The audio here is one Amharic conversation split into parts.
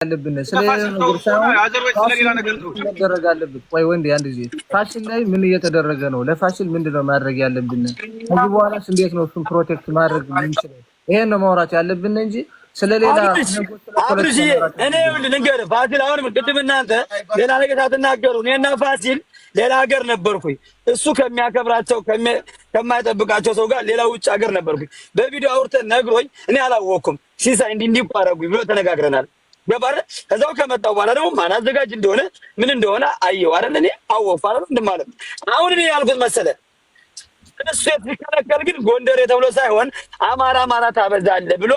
ያለብን ስለሌላ ነገር መደረግ አለበት። ቆይ ወንድ አንድ ጊዜ ፋሲል ላይ ምን እየተደረገ ነው? ለፋሲል ምንድነው ማድረግ ያለብን? ከዚህ በኋላስ እንዴት ነው እሱን ፕሮቴክት ማድረግ የምንችለው? ይሄን ነው ማውራት ያለብን እንጂ ስለሌላ አብርሽ እኔ ልንገርህ ፋሲል አሁን ቅድም እናንተ ሌላ ነገር ሳትናገሩ እኔና ፋሲል ሌላ ሀገር ነበርኩኝ። እሱ ከሚያከብራቸው ከማይጠብቃቸው ሰው ጋር ሌላ ውጭ ሀገር ነበርኩኝ። በቪዲዮ አውርተን ነግሮኝ እኔ አላወቅኩም። ሲሳይ እንዲህ አደረጉኝ ብሎ ተነጋግረናል። ገባህ? ከዛው ከመጣው በኋላ ደግሞ ማን አዘጋጅ እንደሆነ ምን እንደሆነ አየው አይደል? እኔ አወቅኩ አይደል? እንደማለት አሁን እኔ ያልኩት መሰለህ እሱ የተከለከለ ግን ጎንደሬ ተብሎ ሳይሆን አማራ ታበዛለህ ብሎ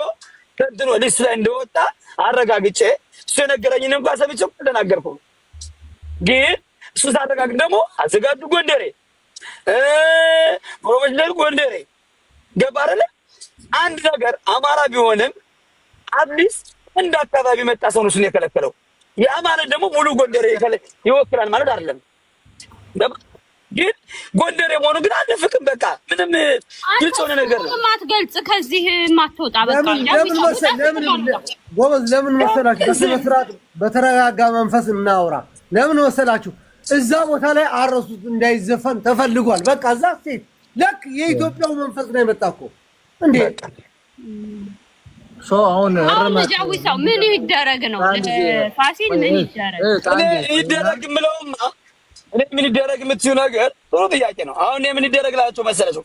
ከእንትኑ ሊስት ላይ እንደወጣ አረጋግጬ እሱ የነገረኝን እንኳን ሰምቼው አልተናገርኩም። ግን እሱ ሳረጋግጥ ደግሞ አዘጋጁ ጎንደሬ ፕሮፌሽናል ጎንደሬ ገባህ አይደል? አንድ ነገር አማራ ቢሆንም አትሊስት እንደ አካባቢ መጣ ሰው ነው እሱን የከለከለው። ያ ማለት ደግሞ ሙሉ ጎንደሬ ይወክላል ማለት አይደለም። ግን ጎንደሬ መሆኑ ግን አልደፍቅም። በቃ ምንም ግልጽ ሆነ ነገር ነው። ማትገልጽ ከዚህ ማትወጣ በቃ ለምን መሰላችሁ? በስነስርዓት በተረጋጋ መንፈስ እናውራ። ለምን መሰላችሁ? እዛ ቦታ ላይ አረሱት እንዳይዘፈን ተፈልጓል። በቃ እዛ ሴት ለክ የኢትዮጵያው መንፈስ ነው የመጣው እንዴ አሁን ጃዊሳው ምን ይደረግ ነው? ፋሲል ምን ይደረግ ምለውማ እኔ ምን ይደረግ የምትዩ ነገር ጥሩ ጥያቄ ነው። አሁን ምን ይደረግ ላቸው መሰለሽ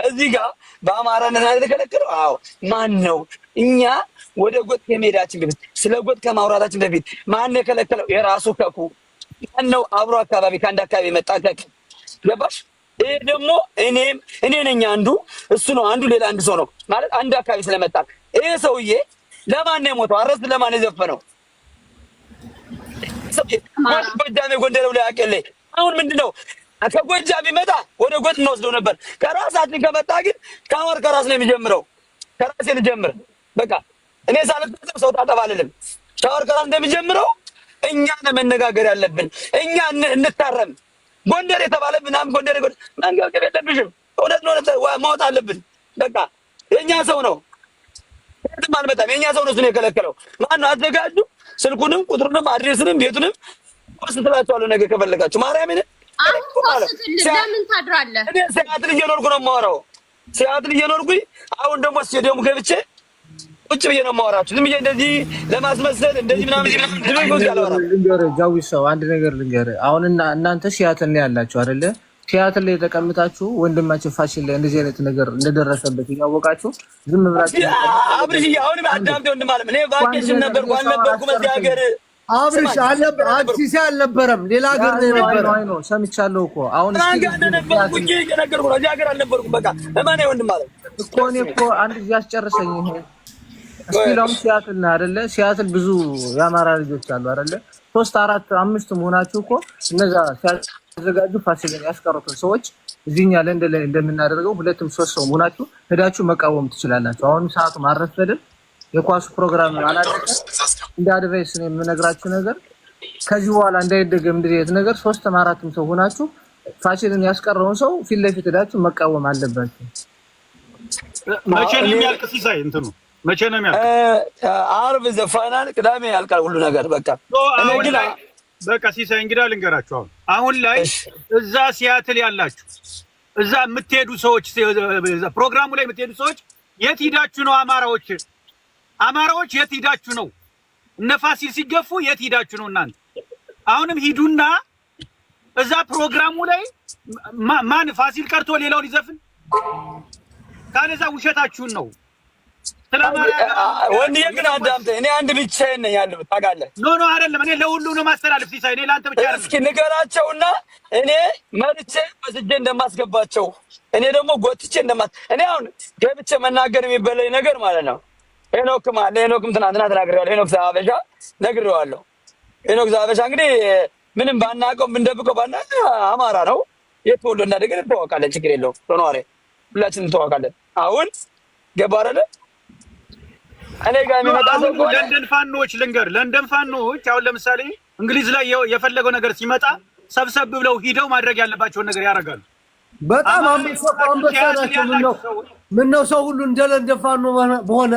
እዚህ ጋር በአማራነት ላይ ተከለከለው። አዎ ማን ነው? እኛ ወደ ጎጥ ከመሄዳችን በፊት ስለ ጎጥ ከማውራታችን በፊት ማን የከለከለው? የራሱ ከኩ ማን ነው? አብሮ አካባቢ ከአንድ አካባቢ መጣ ከክ ገባሽ? ይሄ ደግሞ እኔ ነኝ አንዱ እሱ ነው አንዱ ሌላ አንድ ሰው ነው ማለት አንድ አካባቢ ስለመጣ ይሄ ሰውዬ ለማን ነው የሞተው? አረስ ለማን ነው የዘፈነው? ጎጃሜ ጎንደር ብሎ ያቀለኝ አሁን ምንድነው? ከጎጃም ቢመጣ ወደ ጎጥ እንወስደው ነበር። ከራሳችን ከመጣ ግን ከራስ ነው የሚጀምረው። ከራሴ ልጀምር በቃ እኔ ሳልታጠብ ሰው ታጠብ አልልም። ሻወር ከራስ እንደሚጀምረው እኛ ነው መነጋገር ያለብን። እኛ እንታረም። ጎንደር የተባለ ምናምን ጎንደር መንገብገብ የለብሽም። እውነት ነው ማውጣት አለብን። በቃ የኛ ሰው ነው። የትም አልመጣም። የኛ ሰው ነው እሱን የከለከለው። ማነው? አዘጋጁ ስልኩንም ቁጥሩንም አድሬስንም ቤቱንም ወስደላችኋለሁ። ነገ ከፈለጋችሁ ማርያምን ለምን ታድራለህ? እኔ ሲያትል እየኖርኩ ነው የማወራው። ሲያትል እየኖርኩኝ አሁን ደግሞ ስቴዲየም ገብቼ ቁጭ ብዬ ነው የማወራችሁ። ዝም ብዬ እንደዚህ ለማስመሰል እንደዚህ ምናምን ጃዊሳው አንድ ነገር ልንገርህ። አሁን እናንተ ሲያትል ላይ ያላችሁ አይደለ? ሲያትል ላይ ተቀምጣችሁ ወንድማችን ፋሲል ላይ እንደዚህ አይነት ነገር እንደደረሰበት እያወቃችሁ ዝም ብላችሁ አብርሽ አሁን አዳምጤ ወንድም አለም እኔ ቫኬሽን ነበርኩ አልነበርኩም እዚህ ሀገር አብርሽ አዲስ አልነበረም ሌላ ሀገር ነው የነበረው። አይ ነው ሰምቻለሁ እኮ አሁን ነበርኩ እንጂ የነገርኩህ ነው። እዚህ ሀገር አልነበርኩም። በቃ እማኔ ወንድም አለም እኮ እኔ እኮ አንድ ጊዜ አስጨርሰኝ። ይሄ እስኪላም ሲያትል ነው አይደለ? ሲያትል ብዙ የአማራ ልጆች አሉ አይደለ? 3 4 5 መሆናችሁ እኮ እነዛ ሲያዘጋጁ ፋሲልን ያስቀሩትን ሰዎች እዚህኛ ለንደን ላይ እንደምናደርገው 2 3 ሰው መሆናችሁ ሄዳችሁ መቃወም ትችላላችሁ። አሁን ሰዓቱ ማረፈደን የኳሱ ፕሮግራም አላለቀ። እንደ አድቫይስ ነው የምነግራችሁ ነገር ከዚህ በኋላ እንዳይደገም እንደዚህ አይነት ነገር 3 4 ሰው ሆናችሁ ፋሲልን ያስቀረውን ሰው ፊት ለፊት ሄዳችሁ መቃወም አለባችሁ። መቼ ነው የሚያልቅ? ሲሳይ እንትኑ መቼ ነው የሚያልቅ? ዓርብ ዘፋናል፣ ቅዳሜ ያልቃል ሁሉ ነገር በቃ እኔ ግን በቃ ሲሳይ እንግዲህ ልንገራችሁ አሁን ላይ እዛ ሲያትል ያላችሁ እዛ የምትሄዱ ሰዎች ፕሮግራሙ ላይ የምትሄዱ ሰዎች የት ሂዳችሁ ነው? አማራዎች የት ሂዳችሁ ነው? እነ ፋሲል ሲገፉ የት ሂዳችሁ ነው እናንተ? አሁንም ሂዱና እዛ ፕሮግራሙ ላይ ማን ፋሲል ቀርቶ ሌላው ሊዘፍን ካለዛ ውሸታችሁን ነው። ወንድዬ ግን አዳምጠኝ። እኔ አንድ ብቻዬን ነኝ ያለሁት ታውቃለህ። ኖ አይደለም። እኔ ለሁሉም ነው ማስተላለፍ ሲሳይ። እኔ ለአንተ ብቻ አይደለም። እስኪ ንገራቸውና እኔ መርጬ ወስጄ እንደማስገባቸው እኔ ደግሞ ጎትቼ እኔ አሁን ገብቼ መናገር የሚበለኝ ነገር ማለት ነው። ሄኖክም ትናንትና ተናግሬዋለሁ። ሄኖክ ዘሀበሻ ነግሬዋለሁ። ሄኖክ ዘሀበሻ እንግዲህ ምንም ባናውቀው ብንደብቀው አማራ ነው። የት ተወልዶ እንዳደገ እንተዋወቃለን። ችግር የለውም። ቶኗሪ ሁላችንም እንተዋወቃለን። አሁን ገባ አይደለ? እኔ ጋር የሚመጣ ሰው ለንደን ፋኖች ልንገር፣ ለንደን ፋኖች አሁን ለምሳሌ እንግሊዝ ላይ የፈለገው ነገር ሲመጣ ሰብሰብ ብለው ሂደው ማድረግ ያለባቸውን ነገር ያደርጋሉ። በጣም አንበሳ ናቸው። ምን ነው ሰው ሁሉ እንደ ለንደን ፋኖ በሆነ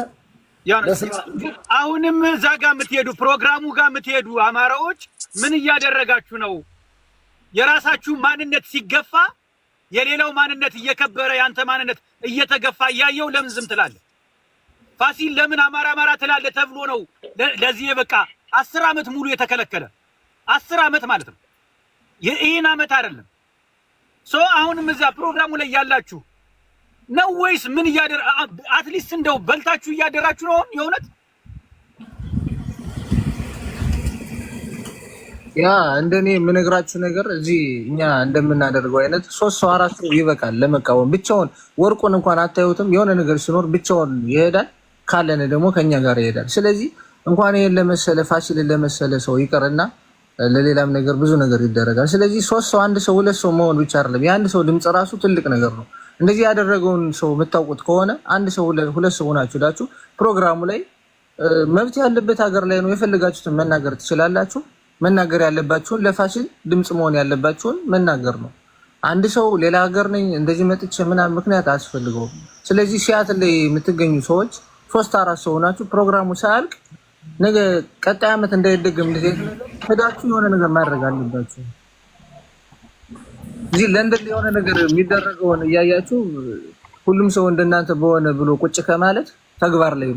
አሁንም እዛ ጋር የምትሄዱ ፕሮግራሙ ጋር የምትሄዱ አማራዎች ምን እያደረጋችሁ ነው? የራሳችሁ ማንነት ሲገፋ የሌላው ማንነት እየከበረ ያንተ ማንነት እየተገፋ እያየው ለምን ዝም ትላለህ? ፋሲል ለምን አማራ አማራ ትላለህ ተብሎ ነው ለዚህ በቃ 10 ዓመት ሙሉ የተከለከለ 10 ዓመት ማለት ነው። ይሄን ዓመት አይደለም አሁንም እዛ ፕሮግራሙ ላይ ያላችሁ ነው ወይስ ምን አትሊስት እንደው በልታችሁ እያደራችሁ ነው? የእውነት ያ እንደኔ የምነግራችሁ ነገር እዚህ እኛ እንደምናደርገው አይነት 3 ሰው 4 ሰው ይበቃል ለመቃወም። ብቻውን ወርቁን እንኳን አታዩትም። የሆነ ነገር ሲኖር ብቻውን ይሄዳል፣ ካለነ ደግሞ ከኛ ጋር ይሄዳል። ስለዚህ እንኳን ይሄን ለመሰለ ፋሲልን ለመሰለ ሰው ይቀርና ለሌላም ነገር ብዙ ነገር ይደረጋል። ስለዚህ 3 ሰው 1 ሰው 2 ሰው መሆን ብቻ አይደለም፣ የአንድ ሰው ድምጽ ራሱ ትልቅ ነገር ነው። እንደዚህ ያደረገውን ሰው የምታውቁት ከሆነ 1 ሰው 2 ሰው ሆናችሁ ዳችሁ ፕሮግራሙ ላይ መብት ያለበት ሀገር ላይ ነው። የፈለጋችሁትን መናገር ትችላላችሁ። መናገር ያለባችሁን ለፋሲል ድምጽ መሆን ያለባችሁን መናገር ነው። አንድ ሰው ሌላ ሀገር ነኝ እንደዚህ መጥቼ ምናምን ምክንያት አያስፈልገውም። ስለዚህ ሲያትል ላይ የምትገኙ ሰዎች 3-4 ሰው ሆናችሁ ፕሮግራሙ ሳያልቅ ነገ ቀጣይ ዓመት እንዳይደገም እንደዚህ ሄዳችሁ የሆነ ነገር ማድረግ አለባችሁ። እዚህ ለንደን የሆነ ነገር የሚደረገውን እያያችሁ ሁሉም ሰው እንደናንተ በሆነ ብሎ ቁጭ ከማለት ተግባር ላይ